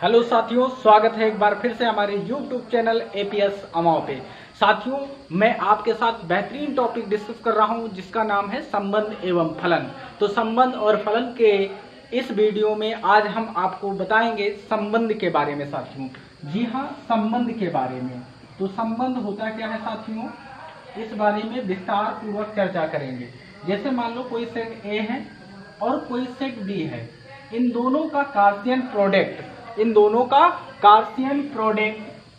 Hello साथियों, स्वागत है एक बार फिर से हमारे YouTube चैनल APS अमाओ पे। साथियों, मैं आपके साथ बेहतरीन टॉपिक डिस्कस कर रहा हूं जिसका नाम है संबंध एवं फलन। तो संबंध और फलन के इस वीडियो में आज हम आपको बताएंगे संबंध के बारे में साथियों। जी हाँ, संबंध के बारे में। तो संबंध होता क्या है साथियों, इस बारे में विस्तार पूर्वक चर्चा करेंगे। जैसे मान लो कोई सेट A है और कोई सेट B है, इन दोनों का कार्सियन प्रोडक्ट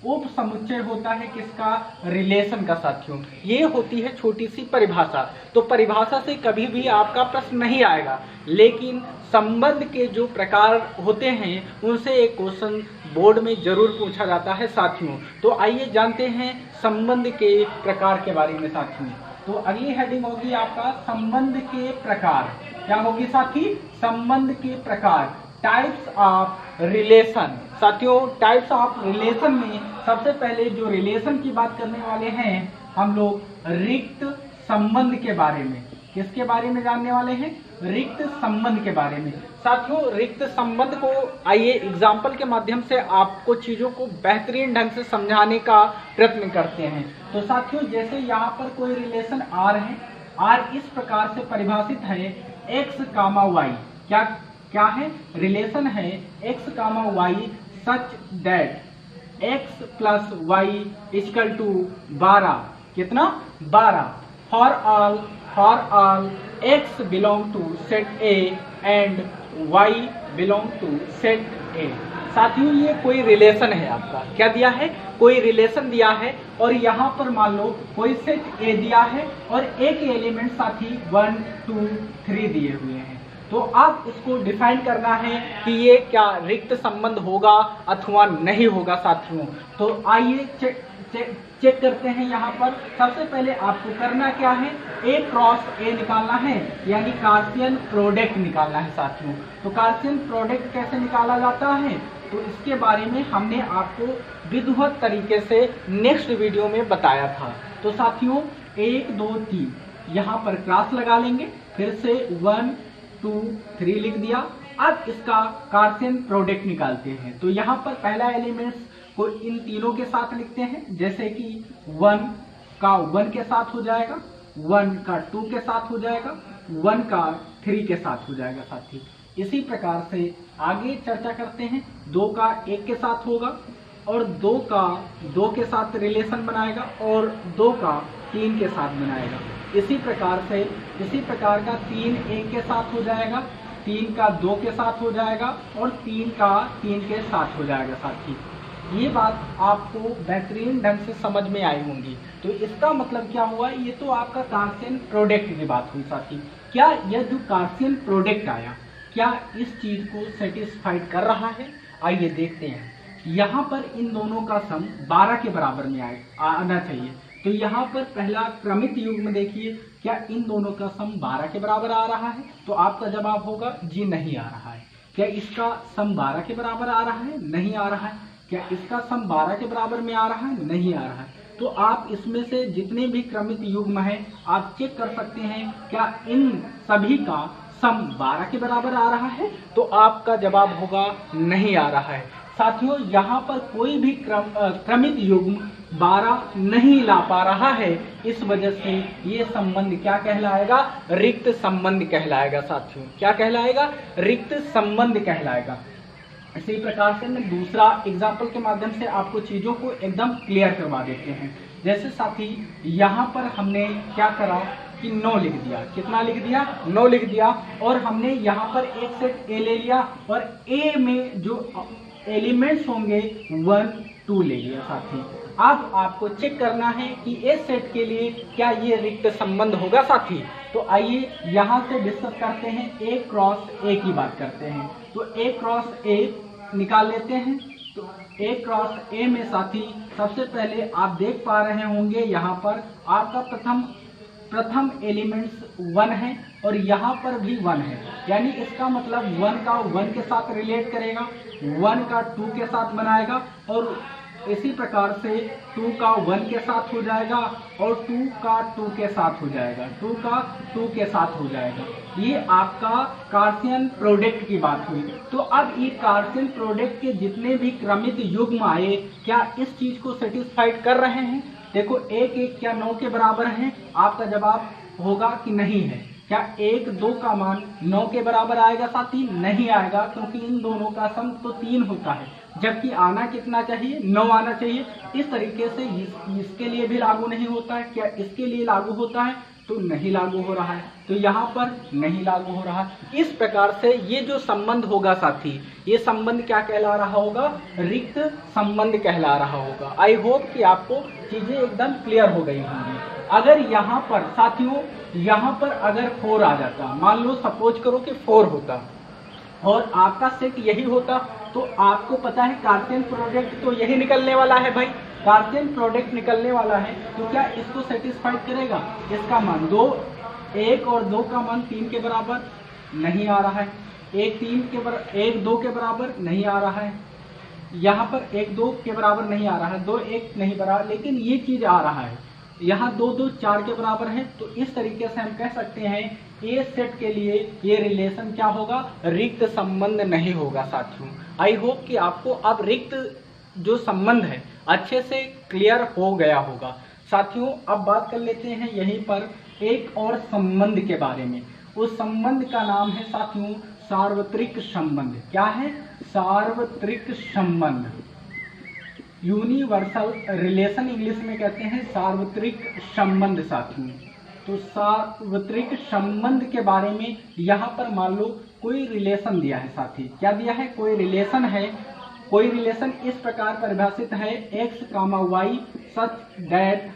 उप समुच्चय होता है किसका, रिलेशन का साथियों। ये होती है छोटी सी परिभाषा। तो परिभाषा से कभी भी आपका प्रश्न नहीं आएगा, लेकिन संबंध के जो प्रकार होते हैं उनसे एक क्वेश्चन बोर्ड में जरूर पूछा जाता है साथियों। तो आइए जानते हैं संबंध के प्रकार के बारे में साथियों। तो अगली हेडिंग होगी आपका संबंध के प्रकार। क्या होगी साथी, संबंध के प्रकार, टाइप्स ऑफ रिलेशन। साथियों, टाइप्स ऑफ रिलेशन में सबसे पहले जो रिलेशन की बात करने वाले हैं हम लोग रिक्त संबंध के बारे में। किसके बारे में जानने वाले हैं, रिक्त संबंध के बारे में। साथियों, रिक्त संबंध को आइए एग्जाम्पल के माध्यम से आपको चीजों को बेहतरीन ढंग से समझाने का प्रयत्न करते हैं। तो साथियों, जैसे यहाँ पर कोई रिलेशन R है, R इस प्रकार से परिभाषित है x, y। क्या है, रिलेशन है x, y such that x plus y equal to 12। कितना, 12। For all x belong to set A and y belong to set A। साथियों, ये कोई रिलेशन है आपका। क्या दिया है, कोई रिलेशन दिया है और यहाँ पर मान लो कोई सेट A दिया है और A के एलिमेंट साथी 1, 2, 3 दिए हुए हैं। तो आप इसको डिफाइन करना है कि ये क्या रिक्त संबंध होगा अथवा नहीं होगा साथियों। तो आइए चेक करते हैं। यहाँ पर सबसे पहले आपको करना क्या है, A क्रॉस A निकालना है, यानी कार्सियन प्रोडक्ट निकालना है साथियों। तो कार्सियन प्रोडक्ट कैसे निकाला जाता है, तो इसके बारे में हमने आपको विधिवत तरीके से नेक्स्ट वीडियो में बताया था। तो साथियों 1, 2, 3 यहाँ पर क्रॉस लगा लेंगे, फिर से 1, 2, 3 लिख दिया। अब इसका कार्सियन प्रोडक्ट निकालते हैं। तो यहाँ पर पहला एलिमेंट्स को इन तीनों के साथ लिखते हैं, जैसे कि 1 का 1 के साथ हो जाएगा, 1 का 2 के साथ हो जाएगा, 1 का 3 के साथ हो जाएगा साथी। इसी प्रकार से आगे चर्चा करते हैं। 2 का 1 के साथ होगा और 2 का 2 के साथ रिलेशन बनाएगा और 2 का 3 के साथ बनाएगा। इसी प्रकार का 3 1 के साथ हो जाएगा, 3 का 2 के साथ हो जाएगा और 3 का 3 के साथ हो जाएगा साथी। ये बात आपको बेहतरीन ढंग से समझ में आई होंगी। तो इसका मतलब क्या हुआ, ये तो आपका कार्सियन प्रोडक्ट की बात हुई साथी। क्या यह जो कार्सियन प्रोडक्ट आया, क्या इस चीज को सेटिस्फाइड कर रहा है? आइए देखते हैं। यहाँ पर इन दोनों का सम 12 के बराबर में आना चाहिए। तो यहाँ पर पहला क्रमित युग्म देखिए, क्या इन दोनों का सम 12 के बराबर आ रहा है? तो आपका जवाब होगा जी नहीं आ रहा है। क्या इसका सम 12 के बराबर आ रहा है? नहीं आ रहा है। क्या इसका सम 12 के बराबर में आ रहा है? नहीं आ रहा है। तो आप इसमें से जितने भी क्रमित युग्म है आप चेक कर सकते हैं, क्या इन सभी का सम 12 के बराबर आ रहा है? तो आपका जवाब होगा नहीं आ रहा है। साथियों, यहाँ पर कोई भी क्रमित युग्म 12 नहीं ला पा रहा है, इस वजह से ये संबंध क्या कहलाएगा, रिक्त संबंध कहलाएगा साथियों। क्या कहलाएगा, रिक्त संबंध कहलाएगा। इसी प्रकार से मैं दूसरा एग्जाम्पल के माध्यम से आपको चीजों को एकदम क्लियर करवा देते हैं। जैसे साथी यहाँ पर हमने क्या करा कि 9 लिख दिया। कितना लिख दिया, 9 लिख दिया। और हमने यहाँ पर एक सेट A ले लिया और A में जो एलिमेंट्स होंगे 1, 2 ले लिया साथी। अब आपको चेक करना है कि इस सेट के लिए क्या ये रिक्त संबंध होगा साथी। तो आइए यहाँ से डिस्कस करते हैं, A क्रॉस A की बात करते हैं। तो A क्रॉस A निकाल लेते हैं। तो A क्रॉस A में साथी सबसे पहले आप देख पा रहे होंगे यहाँ पर आपका प्रथम एलिमेंट्स 1 है और यहाँ पर भी 1 है, यानी इसका मतलब 1 का 1 के साथ रिलेट करेगा, 1 का 2 के साथ बनाएगा और इसी प्रकार से 2 का 1 के साथ हो जाएगा और 2 का 2 के साथ हो जाएगा, 2 का 2 के साथ हो जाएगा। ये आपका कार्सियन प्रोडक्ट की बात हुई। तो अब ये कार्सियन प्रोडक्ट के जितने भी क्रमित युग्म आए, क्या इस चीज को सेटिस्फाइड कर रहे हैं? देखो 1 1 क्या 9 के बराबर है? आपका जवाब होगा कि नहीं है। क्या 1 2 का मान 9 के बराबर आएगा साथी? नहीं आएगा, क्योंकि इन दोनों का सम तो 3 होता है, जबकि आना कितना चाहिए? 9 आना चाहिए। इस तरीके से इसके लिए भी लागू नहीं होता है। क्या इसके लिए लागू होता है? तो नहीं लागू हो रहा है, तो यहाँ पर नहीं लागू हो रहा। इस प्रकार से ये जो संबंध होगा साथी, ये संबंध क्या कहला रहा होगा? रिक्त संबंध कहला रहा होगा। आई होप कि आपको चीजें एकदम क्लियर हो गई होंगी। अगर यहाँ पर साथियों, यहाँ पर अगर 4 आ जाता, मान लो सपोज करो कि 4 होता और आपका सेट यही होता, तो आपको पता है कार्सियन प्रोडक्ट तो यही निकलने वाला है भाई, कार्सियन प्रोडक्ट निकलने वाला है। तो क्या इसको सेटिस्फाइड करेगा? इसका मान 2 1 और 2 का मान 3 के बराबर नहीं आ रहा है। 1 2 के बराबर नहीं आ रहा है। यहाँ पर 1 2 के बराबर नहीं आ रहा है, 2 1 नहीं बराबर, लेकिन ये चीज आ रहा है। यहाँ 2 2 4 के बराबर है। तो इस तरीके से हम कह सकते हैं ए सेट के लिए ये रिलेशन क्या होगा? रिक्त संबंध नहीं होगा साथियों। आई होप कि आपको अब रिक्त जो संबंध है अच्छे से क्लियर हो गया होगा। साथियों अब बात कर लेते हैं यहीं पर एक और संबंध के बारे में। उस संबंध का नाम है साथियों सार्वत्रिक संबंध। क्या है? सार्वत्रिक संबंध। यूनिवर्सल रिलेशन इंग्लिश में कहते हैं सार्वत्रिक संबंध साथियों। तो सार्वत्रिक संबंध के बारे में यहाँ पर मान लो कोई रिलेशन दिया है साथी। क्या दिया है? कोई रिलेशन है। कोई रिलेशन इस प्रकार परिभाषित है x, y such that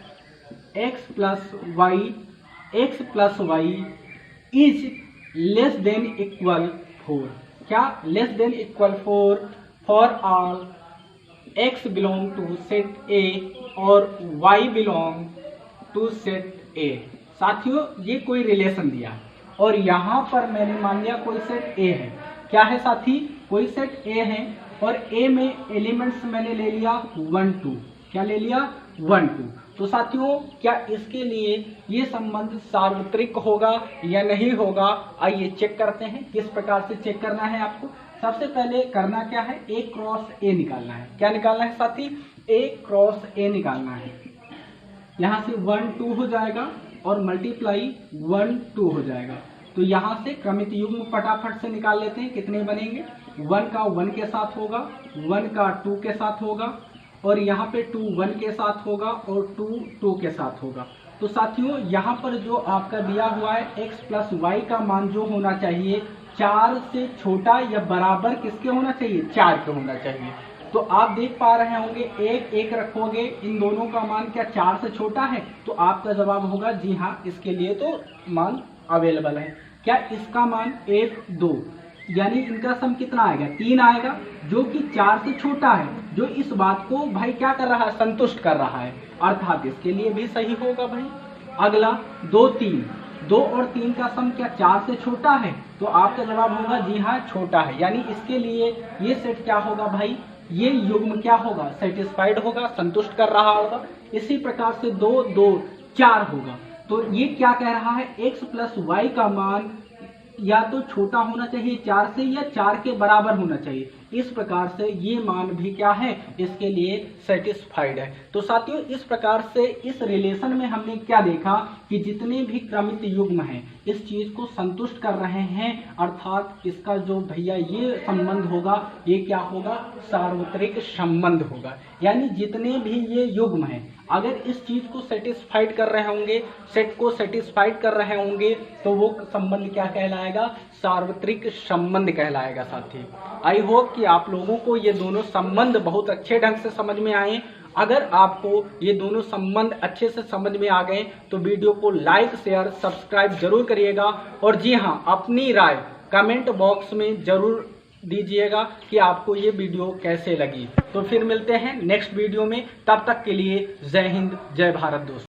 x plus y is less than equal 4। क्या? Less than equal 4 for all x belong to set A और y belong to set A। साथियों ये कोई रिलेशन दिया है और यहाँ पर मैंने मान लिया कोई सेट A है। क्या है साथी? कोई सेट A है और A में एलिमेंट्स मैंने ले लिया 1 2। क्या ले लिया? 1 2। तो साथियों क्या इसके लिए ये संबंध सार्वत्रिक होगा या नहीं होगा? आइए चेक करते हैं। किस प्रकार से चेक करना है आपको? सबसे पहले करना क्या है? A क्रॉस A निकालना है। क्या निकालना है साथी? A क्रॉस A निकालना है। यहाँ से 1 2 हो जाएगा और मल्टीप्लाई 1 2 हो जाएगा। तो यहाँ से क्रमित युग्म फटाफट से निकाल लेते हैं। कितने बनेंगे? 1 का 1 के साथ होगा, 1 का 2 के साथ होगा और यहाँ पे 2 1 के साथ होगा और 2 2 के साथ होगा। तो साथियों यहाँ पर जो आपका दिया हुआ है x प्लस वाई का मान जो होना चाहिए 4 से छोटा या बराबर किसके होना चाहिए? 4 के होना चाहिए। तो आप देख पा रहे होंगे 1 1 रखोगे, इन दोनों का मान क्या 4 से छोटा है? तो आपका जवाब होगा जी हाँ, इसके लिए तो मान अवेलेबल है। क्या इसका मान 1 2 यानी इनका सम कितना आएगा? 3 आएगा, जो कि 4 से छोटा है, जो इस बात को भाई क्या कर रहा है? संतुष्ट कर रहा है, अर्थात इसके लिए भी सही होगा भाई। अगला 2 3, 2 और 3 का सम क्या 4 से छोटा है? तो आपका जवाब होगा जी हाँ छोटा है, यानी इसके लिए ये सेट क्या होगा भाई? ये युग्म क्या होगा? सेटिस्फाइड होगा, संतुष्ट कर रहा होगा। इसी प्रकार से 2 2 4 होगा। तो ये क्या कह रहा है? x प्लस वाई का मान या तो छोटा होना चाहिए 4 से या 4 के बराबर होना चाहिए। इस प्रकार से ये मान भी क्या है? इसके लिए सेटिस्फाइड है। तो साथियों इस प्रकार से इस रिलेशन में हमने क्या देखा कि जितने भी क्रमित युग्म हैं इस चीज को संतुष्ट कर रहे हैं, अर्थात इसका जो भैया ये संबंध होगा ये क्या होगा? सार्वत्रिक संबंध होगा। यानी जितने भी ये युग्म हैं अगर इस चीज को सेटिस्फाइड कर रहे होंगे, सेट को सेटिस्फाइड कर रहे होंगे, तो वो संबंध क्या कहलाएगा? सार्वत्रिक संबंध कहलाएगा साथी। आई होप कि आप लोगों को ये दोनों संबंध बहुत अच्छे ढंग से समझ में आए। अगर आपको ये दोनों संबंध अच्छे से समझ में आ गए तो वीडियो को लाइक शेयर सब्सक्राइब जरूर करिएगा और जी हाँ अपनी राय कमेंट बॉक्स में जरूर दीजिएगा कि आपको ये वीडियो कैसे लगी। तो फिर मिलते हैं नेक्स्ट वीडियो में, तब तक के लिए जय हिंद जय भारत दोस्तों।